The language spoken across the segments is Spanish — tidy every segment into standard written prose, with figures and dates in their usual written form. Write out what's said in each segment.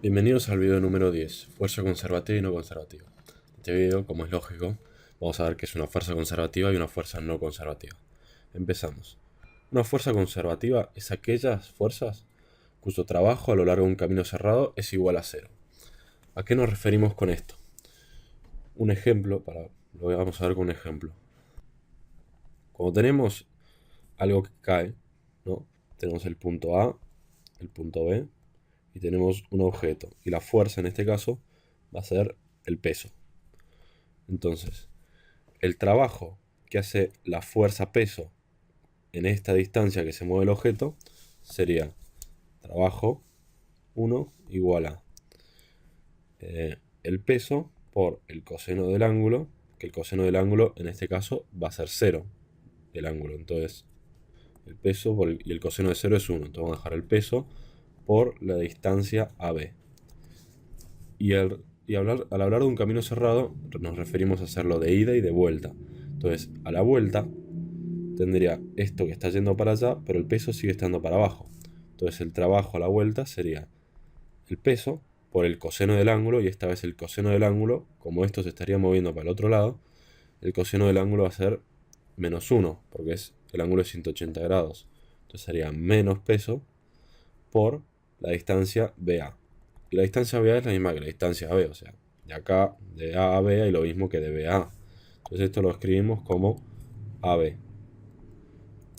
Bienvenidos al video número 10, fuerza conservativa y no conservativa. En este video, como es lógico, vamos a ver qué es una fuerza conservativa y una fuerza no conservativa. Empezamos. Una fuerza conservativa es aquellas fuerzas cuyo trabajo a lo largo de un camino cerrado es igual a cero. ¿A qué nos referimos con esto? Un ejemplo, lo vamos a ver con un ejemplo. Cuando tenemos algo que cae, ¿no? Tenemos el punto A, el punto B, y tenemos un objeto. Y la fuerza en este caso va a ser el peso. Entonces, el trabajo que hace la fuerza peso en esta distancia que se mueve el objeto sería trabajo 1 igual a el peso por el coseno del ángulo, que el coseno del ángulo en este caso va a ser 0 el ángulo. Entonces, el peso y el coseno de 0 es 1. Entonces vamos a dejar el peso por la distancia AB. Al hablar de un camino cerrado, nos referimos a hacerlo de ida y de vuelta. Entonces, a la vuelta tendría esto que está yendo para allá, pero el peso sigue estando para abajo. Entonces, el trabajo a la vuelta sería el peso por el coseno del ángulo, y esta vez el coseno del ángulo, como esto se estaría moviendo para el otro lado, el coseno del ángulo va a ser menos 1, porque el ángulo es 180 grados. Entonces sería menos peso por la distancia BA. Y la distancia BA es la misma que la distancia AB, o sea, de acá, de A a B, hay lo mismo que de B a A. Entonces esto lo escribimos como AB.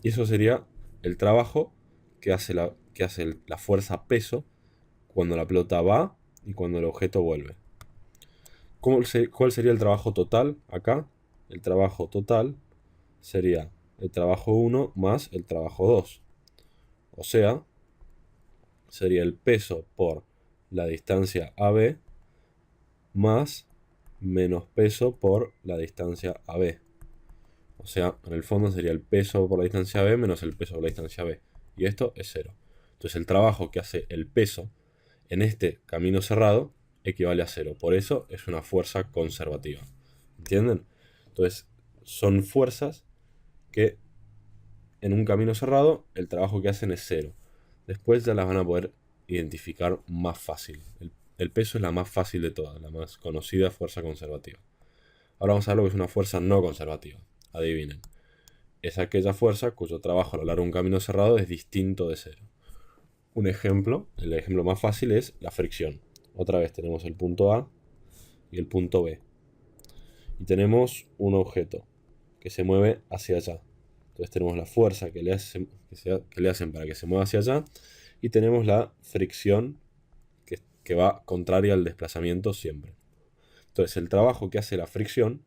Y eso sería el trabajo que hace la fuerza peso cuando la pelota va y cuando el objeto vuelve. ¿Cuál sería el trabajo total acá? El trabajo total sería el trabajo 1 más el trabajo 2. O sea, sería el peso por la distancia AB más menos peso por la distancia AB. O sea, en el fondo sería el peso por la distancia AB menos el peso por la distancia AB. Y esto es 0. Entonces el trabajo que hace el peso en este camino cerrado equivale a 0. Por eso es una fuerza conservativa. ¿Entienden? Entonces son fuerzas que en un camino cerrado el trabajo que hacen es 0. Después ya las van a poder identificar más fácil. El peso es la más fácil de todas, la más conocida fuerza conservativa. Ahora vamos a ver lo que es una fuerza no conservativa. Adivinen. Es aquella fuerza cuyo trabajo a lo largo de un camino cerrado es distinto de 0. Un ejemplo, el ejemplo más fácil es la fricción. Otra vez tenemos el punto A y el punto B. Y tenemos un objeto que se mueve hacia allá. Entonces tenemos la fuerza que le hacen para que se mueva hacia allá. Y tenemos la fricción que va contraria al desplazamiento siempre. Entonces el trabajo que hace la fricción,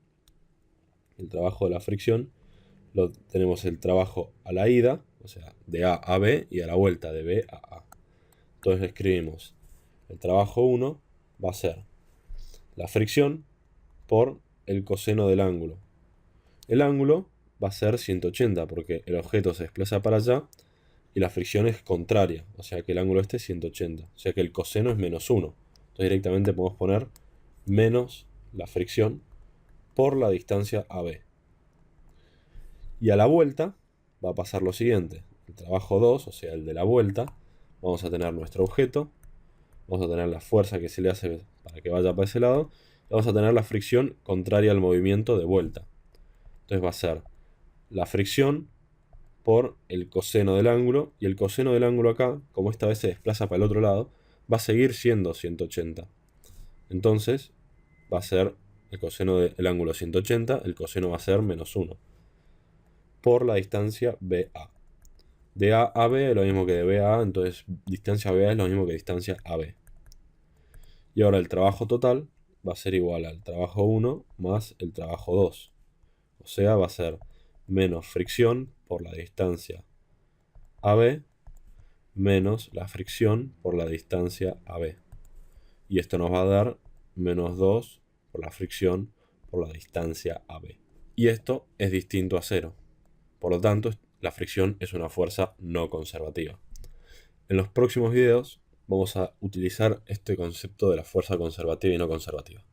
tenemos el trabajo a la ida, o sea, de A a B, y a la vuelta de B a A. Entonces escribimos, el trabajo 1 va a ser la fricción por el coseno del ángulo. El ángulo va a ser 180 porque el objeto se desplaza para allá y la fricción es contraria, o sea que el ángulo este es 180, o sea que el coseno es menos 1. Entonces directamente podemos poner menos la fricción por la distancia AB. Y a la vuelta va a pasar lo siguiente, el trabajo 2, o sea el de la vuelta, vamos a tener nuestro objeto, vamos a tener la fuerza que se le hace para que vaya para ese lado, y vamos a tener la fricción contraria al movimiento de vuelta. Entonces va a ser la fricción por el coseno del ángulo, y el coseno del ángulo acá, como esta vez se desplaza para el otro lado, va a seguir siendo 180. Entonces va a ser el coseno del ángulo 180, el coseno va a ser menos 1 por la distancia BA. De A a B es lo mismo que de B a A, entonces distancia BA es lo mismo que distancia AB. Y ahora el trabajo total va a ser igual al trabajo 1 más el trabajo 2. O sea, va a ser menos fricción por la distancia AB menos la fricción por la distancia AB. Y esto nos va a dar menos 2 por la fricción por la distancia AB. Y esto es distinto a 0. Por lo tanto, la fricción es una fuerza no conservativa. En los próximos videos vamos a utilizar este concepto de la fuerza conservativa y no conservativa.